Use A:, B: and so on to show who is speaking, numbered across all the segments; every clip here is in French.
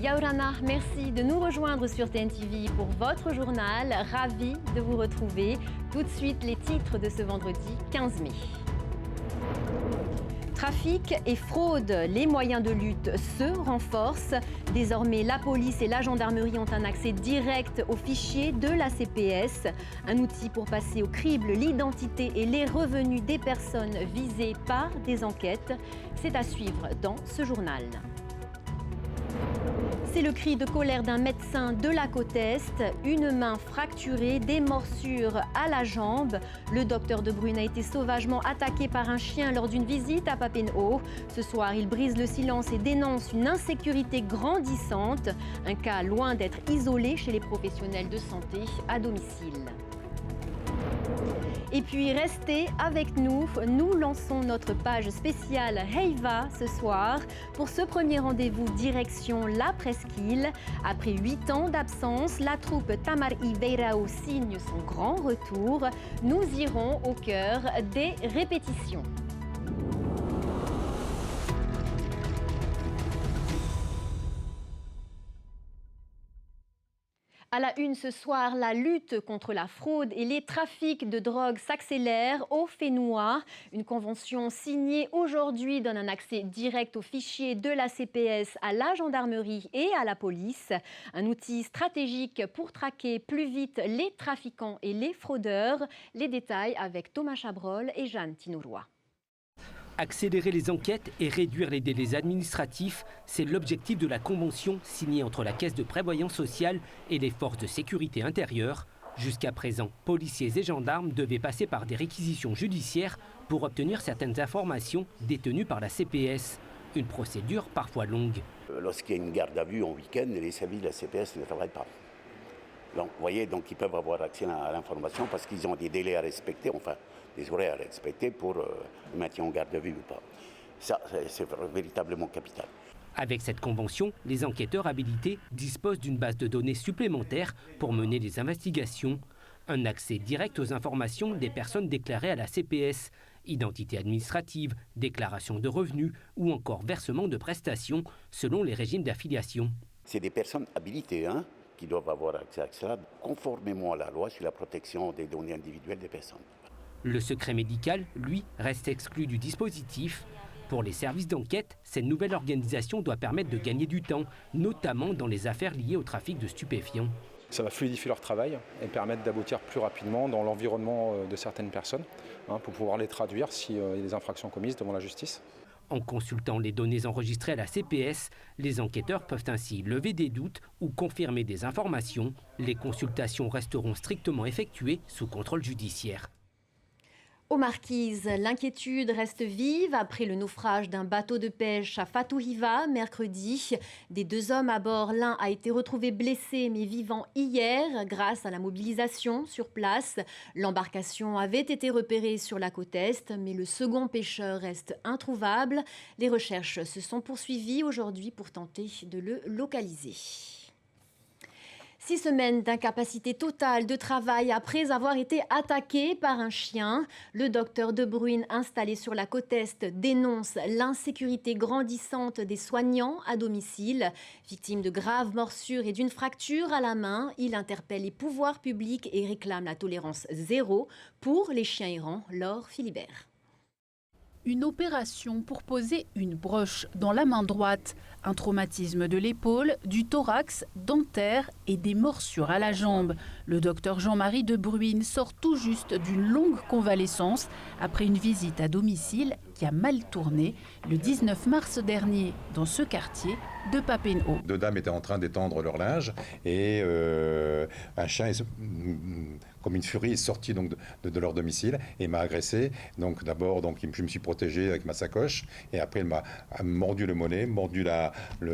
A: Yaurana, merci de nous rejoindre sur TNTV pour votre journal. Ravi de vous retrouver. Tout de suite, les titres de ce vendredi 15 mai. Trafic et fraude, les moyens de lutte se renforcent. Désormais, la police et la gendarmerie ont un accès direct aux fichiers de la CPS. Un outil pour passer au crible l'identité et les revenus des personnes visées par des enquêtes. C'est à suivre dans ce journal. C'est le cri de colère d'un médecin de la côte Est. Une main fracturée, des morsures à la jambe. Le docteur De Bruyne a été sauvagement attaqué par un chien lors d'une visite à Papenhaut. Ce soir, il brise le silence et dénonce une insécurité grandissante. Un cas loin d'être isolé chez les professionnels de santé à domicile. Et puis restez avec nous, nous lançons notre page spéciale Heiva ce soir. Pour ce premier rendez-vous direction la Presqu'île. Après 8 ans d'absence, la troupe Tamar y Beirao signe son grand retour. Nous irons au cœur des répétitions. À la une ce soir, la lutte contre la fraude et les trafics de drogue s'accélère au Fénois. Une convention signée aujourd'hui donne un accès direct aux fichiers de la CPS à la gendarmerie et à la police. Un outil stratégique pour traquer plus vite les trafiquants et les fraudeurs. Les détails avec Thomas Chabrol et Jeanne Tinouroy.
B: Accélérer les enquêtes et réduire les délais administratifs, c'est l'objectif de la convention signée entre la Caisse de prévoyance sociale et les forces de sécurité intérieure. Jusqu'à présent, policiers et gendarmes devaient passer par des réquisitions judiciaires pour obtenir certaines informations détenues par la CPS. Une procédure parfois longue.
C: Lorsqu'il y a une garde à vue en week-end, les services de la CPS ne travaillent pas. Donc, vous voyez, donc ils peuvent avoir accès à l'information parce qu'ils ont des délais à respecter, enfin des horaires à respecter pour le maintien en garde à vue ou pas. Ça, c'est véritablement capital.
B: Avec cette convention, les enquêteurs habilités disposent d'une base de données supplémentaire pour mener les investigations. Un accès direct aux informations des personnes déclarées à la CPS, identité administrative, déclaration de revenus ou encore versement de prestations selon les régimes d'affiliation.
C: C'est des personnes habilitées, qui doivent avoir accès à cela conformément à la loi sur la protection des données individuelles des personnes.
B: Le secret médical, lui, reste exclu du dispositif. Pour les services d'enquête, cette nouvelle organisation doit permettre de gagner du temps, notamment dans les affaires liées au trafic de stupéfiants.
D: Ça va fluidifier leur travail et permettre d'aboutir plus rapidement dans l'environnement de certaines personnes pour pouvoir les traduire s'il y a des infractions commises devant la justice.
B: En consultant les données enregistrées à la CPS, les enquêteurs peuvent ainsi lever des doutes ou confirmer des informations. Les consultations resteront strictement effectuées sous contrôle judiciaire.
A: Aux Marquises, l'inquiétude reste vive après le naufrage d'un bateau de pêche à Fatouhiva mercredi. Des 2 hommes à bord, l'un a été retrouvé blessé mais vivant hier grâce à la mobilisation sur place. L'embarcation avait été repérée sur la côte Est, mais le second pêcheur reste introuvable. Les recherches se sont poursuivies aujourd'hui pour tenter de le localiser. 6 semaines d'incapacité totale de travail après avoir été attaqué par un chien. Le docteur De Bruyne, installé sur la côte Est, dénonce l'insécurité grandissante des soignants à domicile. Victime de graves morsures et d'une fracture à la main, il interpelle les pouvoirs publics et réclame la tolérance zéro pour les chiens errants. Laure Philibert.
E: Une opération pour poser une broche dans la main droite. Un traumatisme de l'épaule, du thorax, dentaire et des morsures à la jambe. Le docteur Jean-Marie De Bruyne sort tout juste d'une longue convalescence après une visite à domicile qui a mal tourné le 19 mars dernier dans ce quartier de Papenhaut.
F: 2 dames étaient en train d'étendre leur linge et un chien, comme une furie, est sorti donc de leur domicile et m'a agressé. Donc d'abord, je me suis protégé avec ma sacoche et après elle m'a mordu le mollet, mordu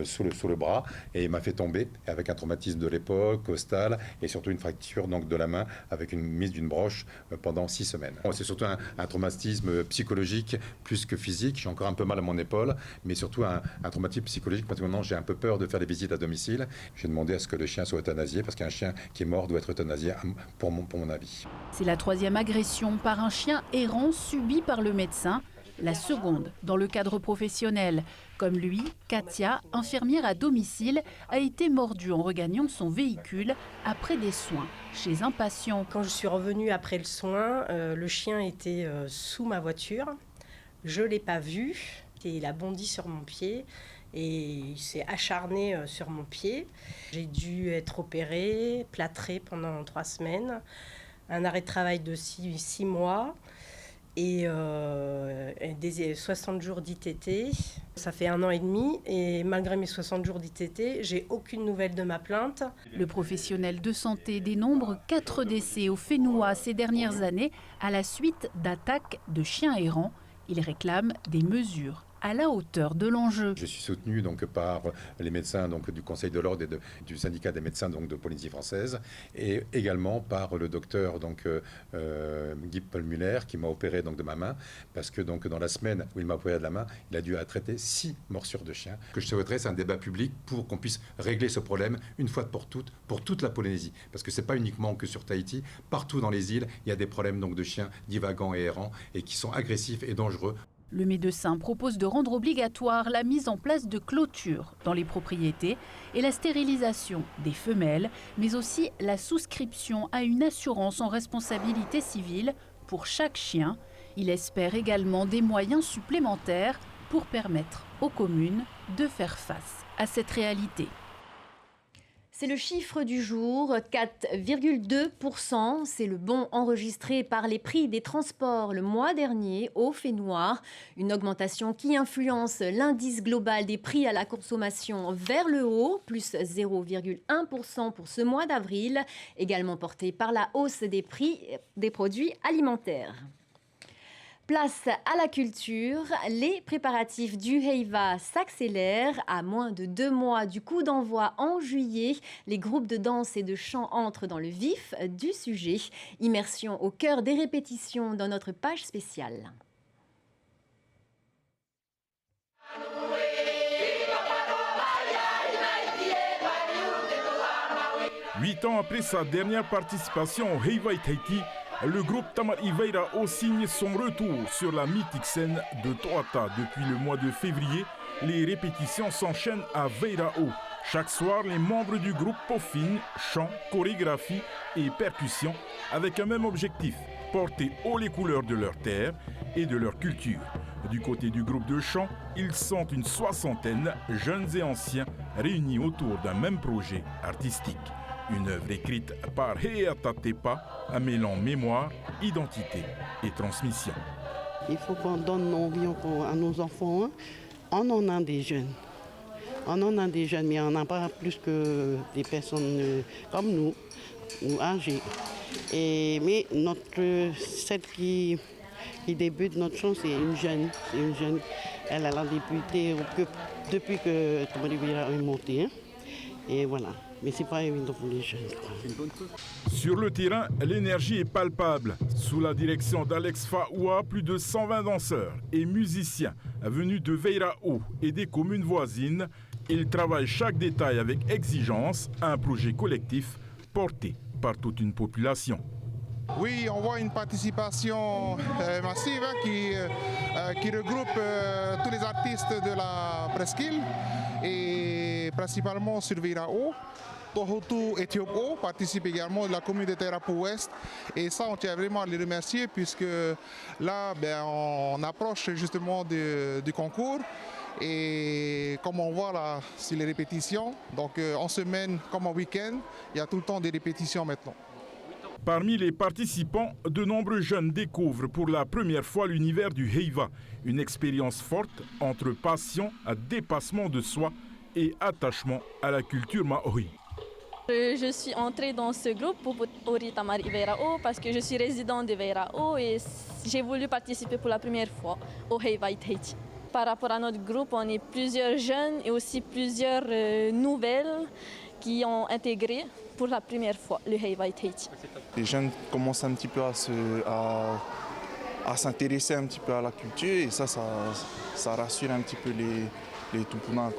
F: sous le bras et m'a fait tomber avec un traumatisme de l'épaule, costale et surtout une fracture donc de la main avec une mise d'une broche pendant 6 semaines. C'est surtout un traumatisme psychologique plus que physique. J'ai encore un peu mal à mon épaule, mais surtout un traumatisme psychologique parce que maintenant j'ai un peu peur de faire des visites à domicile. J'ai demandé à ce que le chien soit euthanasié parce qu'un chien qui est mort doit être euthanasié pour mon avis.
E: C'est la 3e agression par un chien errant subie par le médecin. la seconde dans le cadre professionnel. Comme lui, Katia, infirmière à domicile, a été mordue en regagnant son véhicule après des soins chez un patient.
G: Quand je suis revenue après le soin, le chien était sous ma voiture. Je ne l'ai pas vu et il a bondi sur mon pied et il s'est acharné sur mon pied. J'ai dû être opérée, plâtrée pendant 3 semaines, un arrêt de travail de 6 mois et des 60 jours d'ITT. Ça fait 1 an et demi et malgré mes 60 jours d'ITT, j'ai aucune nouvelle de ma plainte.
E: Le professionnel de santé dénombre 4 décès au Fénois ces dernières années à la suite d'attaques de chiens errants. Il réclame des mesures à la hauteur de l'enjeu.
F: Je suis soutenu donc par les médecins donc du Conseil de l'ordre et du syndicat des médecins donc de Polynésie française et également par le docteur donc Guy Paul Muller qui m'a opéré donc de ma main parce que donc dans la semaine où il m'a opéré de la main, il a dû traiter 6 morsures de chien. Ce que je souhaiterais, c'est un débat public pour qu'on puisse régler ce problème une fois pour toutes pour toute la Polynésie parce que c'est pas uniquement que sur Tahiti, partout dans les îles, il y a des problèmes donc de chiens divagants et errants et qui sont agressifs et dangereux.
E: Le médecin propose de rendre obligatoire la mise en place de clôtures dans les propriétés et la stérilisation des femelles, mais aussi la souscription à une assurance en responsabilité civile pour chaque chien. Il espère également des moyens supplémentaires pour permettre aux communes de faire face à cette réalité.
A: C'est le chiffre du jour, 4,2%. C'est le bond enregistré par les prix des transports le mois dernier au Fénois. Une augmentation qui influence l'indice global des prix à la consommation vers le haut, plus 0,1% pour ce mois d'avril, également porté par la hausse des prix des produits alimentaires. Place à la culture, les préparatifs du Heiva s'accélèrent. À moins de 2 mois du coup d'envoi en juillet, les groupes de danse et de chant entrent dans le vif du sujet. Immersion au cœur des répétitions dans notre page spéciale.
H: Huit ans après sa dernière participation au Heiva Tahiti, le groupe Tamari Veira'o signe son retour sur la mythique scène de Toata. Depuis le mois de février, les répétitions s'enchaînent à Veira'o. Chaque soir, les membres du groupe peaufinent chant, chorégraphie et percussion avec un même objectif, porter haut les couleurs de leur terre et de leur culture. Du côté du groupe de chant, ils sont une 60aine, jeunes et anciens, réunis autour d'un même projet artistique. Une œuvre écrite par Heata Tepa, mêlant mémoire, identité et transmission.
I: Il faut qu'on donne envie à nos enfants. Hein. On en a des jeunes. On en a des jeunes, mais on n'en a pas plus que des personnes comme nous, ou âgées. Mais celle qui débute notre chant, c'est une jeune. Elle a débuté depuis que Tamari Veira'o est monté. Hein. Et voilà. Mais c'est pas évident pour les jeunes.
H: Sur le terrain, l'énergie est palpable. Sous la direction d'Alex Faoua, plus de 120 danseurs et musiciens venus de Veira'o et des communes voisines. Ils travaillent chaque détail avec exigence, un projet collectif porté par toute une population.
J: Oui, on voit une participation massive qui regroupe tous les artistes de la presqu'île et principalement sur Veira'o. Tohotu Ethiopia participe également de la commune de Terapu Ouest et ça on tient vraiment à les remercier puisque là on approche justement du concours et comme on voit là sur les répétitions, donc en semaine comme en week-end, il y a tout le temps des répétitions maintenant.
H: Parmi les participants, de nombreux jeunes découvrent pour la première fois l'univers du Heiva, une expérience forte entre passion, dépassement de soi et attachement à la culture maori.
K: Je suis entrée dans ce groupe pour Tamari Veira'o parce que je suis résidente de Veira'o et j'ai voulu participer pour la première fois au Heiva Tahiti. Par rapport à notre groupe, on est plusieurs jeunes et aussi plusieurs nouvelles qui ont intégré pour la première fois le Heiva Tahiti.
L: Les jeunes commencent un petit peu à s'intéresser un petit peu à la culture et ça rassure un petit peu les Tupuna.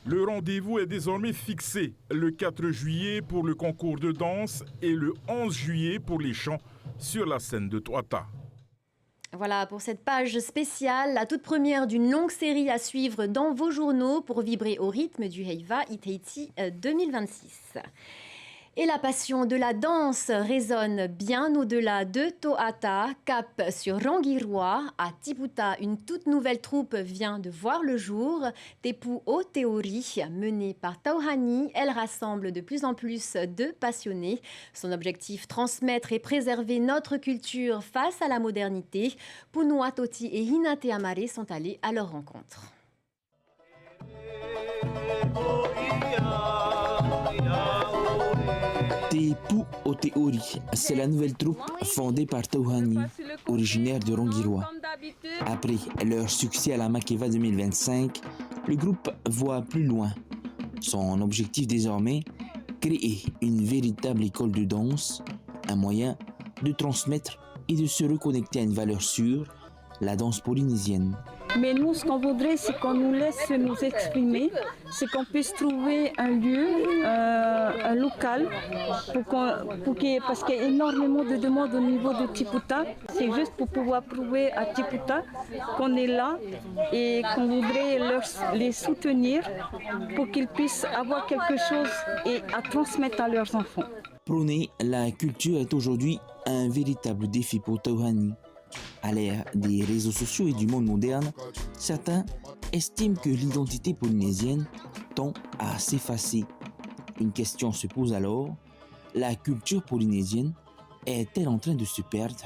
H: Le rendez-vous est désormais fixé le 4 juillet pour le concours de danse et le 11 juillet pour les chants sur la scène de Toata.
A: Voilà pour cette page spéciale, la toute première d'une longue série à suivre dans vos journaux pour vibrer au rythme du Heiva Itaiti 2026. Et la passion de la danse résonne bien au-delà de Toata, cap sur Rangiroa. À Tiputa, une toute nouvelle troupe vient de voir le jour. Tepu O Teori, menée par Tauhani, elle rassemble de plus en plus de passionnés. Son objectif, transmettre et préserver notre culture face à la modernité. Punua Toti et Hinate Amare sont allés à leur rencontre.
M: Tepu O Teori, c'est la nouvelle troupe fondée par Tauhani, originaire de Rangiroa. Après leur succès à la Makeva 2025, le groupe voit plus loin. Son objectif désormais, créer une véritable école de danse, un moyen de transmettre et de se reconnecter à une valeur sûre, la danse polynésienne.
N: Mais nous, ce qu'on voudrait, c'est qu'on nous laisse nous exprimer, c'est qu'on puisse trouver un lieu, un local, parce qu'il y a énormément de demandes au niveau de Tiputa. C'est juste pour pouvoir prouver à Tiputa qu'on est là et qu'on voudrait les soutenir pour qu'ils puissent avoir quelque chose à transmettre à leurs enfants.
M: Prôner la culture est aujourd'hui un véritable défi pour Tauhani. À l'ère des réseaux sociaux et du monde moderne, certains estiment que l'identité polynésienne tend à s'effacer. Une question se pose alors, la culture polynésienne est-elle en train de se perdre?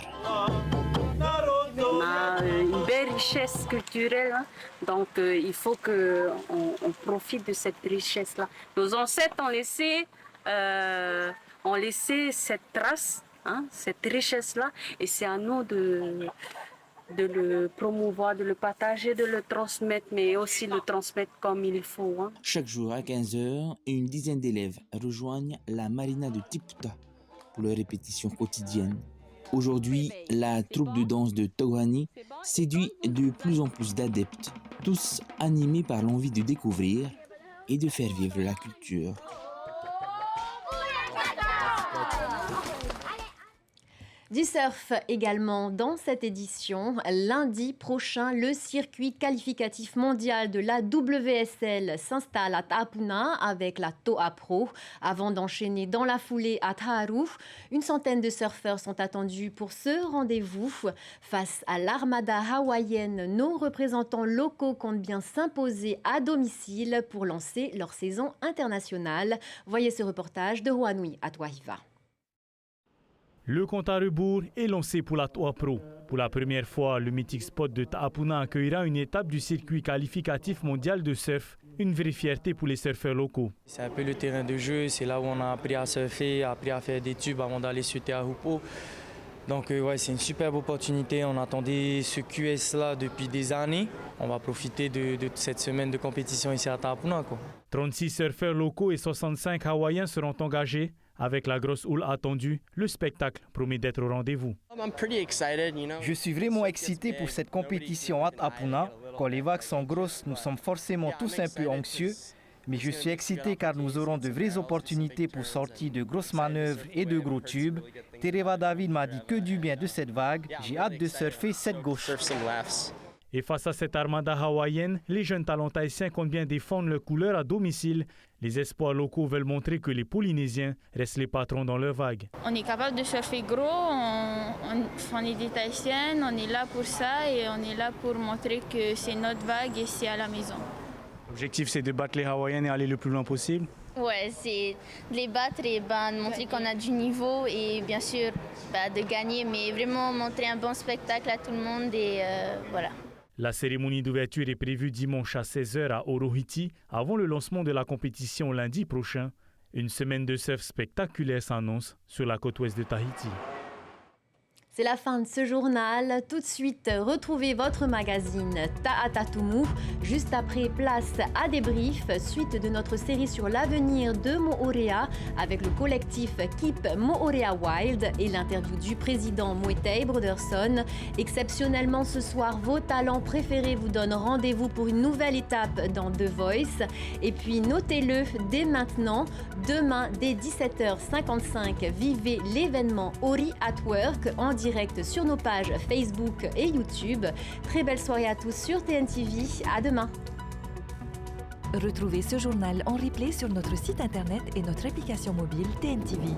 N: On a une belle richesse culturelle, donc il faut qu'on profite de cette richesse-là. Nos ancêtres ont laissé cette trace, cette richesse-là, et c'est à nous de le promouvoir, de le partager, de le transmettre, mais aussi le transmettre comme il faut.
M: Chaque jour à 15h, une dizaine d'élèves rejoignent la marina de Tiputa pour leurs répétitions quotidiennes. Aujourd'hui, la troupe de danse de Tauhani séduit de plus en plus d'adeptes, tous animés par l'envie de découvrir et de faire vivre la culture.
A: Du surf également dans cette édition. Lundi prochain, le circuit qualificatif mondial de la WSL s'installe à Tahapuna avec la Toa Pro. Avant d'enchaîner dans la foulée à Taharu, une centaine de surfeurs sont attendus pour ce rendez-vous. Face à l'armada hawaïenne, nos représentants locaux comptent bien s'imposer à domicile pour lancer leur saison internationale. Voyez ce reportage de Hoanui à Toahiva.
O: Le compte à rebours est lancé pour la Toa Pro. Pour la première fois, le mythique spot de Tahapuna accueillera une étape du circuit qualificatif mondial de surf. Une vraie fierté pour les surfeurs locaux.
P: C'est un peu le terrain de jeu, c'est là où on a appris à surfer, appris à faire des tubes avant d'aller sur Teahupo. Donc ouais, c'est une superbe opportunité, on attendait ce QS-là depuis des années. On va profiter de cette semaine de compétition ici à Tahapuna.
O: 36 surfeurs locaux et 65 hawaïens seront engagés. Avec la grosse houle attendue, le spectacle promet d'être au rendez-vous.
Q: Je suis vraiment excité pour cette compétition à Tahapuna. Quand les vagues sont grosses, nous sommes forcément tous un peu anxieux. Mais je suis excité car nous aurons de vraies opportunités pour sortir de grosses manœuvres et de gros tubes. Tereva David m'a dit que du bien de cette vague. J'ai hâte de surfer cette gauche.
O: Et face à cette armada hawaïenne, les jeunes talents tahitiens comptent bien défendre leurs couleurs à domicile. Les espoirs locaux veulent montrer que les Polynésiens restent les patrons dans leurs vagues.
R: On est capable de surfer gros, on est des Tahitiennes, on est là pour ça et on est là pour montrer que c'est notre vague et c'est à la maison.
O: L'objectif, c'est de battre les Hawaïennes et aller le plus loin possible.
R: Ouais, c'est de les battre et de montrer qu'on a du niveau et bien sûr de gagner, mais vraiment montrer un bon spectacle à tout le monde et voilà.
O: La cérémonie d'ouverture est prévue dimanche à 16h à Orohiti, avant le lancement de la compétition lundi prochain. Une semaine de surf spectaculaire s'annonce sur la côte ouest de Tahiti.
A: C'est la fin de ce journal. Tout de suite, retrouvez votre magazine Ta'atatumu. Juste après, place à débrief, suite de notre série sur l'avenir de Moorea avec le collectif Keep Moorea Wild et l'interview du président Moetai Broderson. Exceptionnellement, ce soir, vos talents préférés vous donnent rendez-vous pour une nouvelle étape dans The Voice. Et puis, notez-le dès maintenant, demain, dès 17h55, vivez l'événement Ori at Work en direct sur nos pages Facebook et YouTube. Très belle soirée à tous sur TNTV. À demain.
S: Retrouvez ce journal en replay sur notre site internet et notre application mobile TNTV.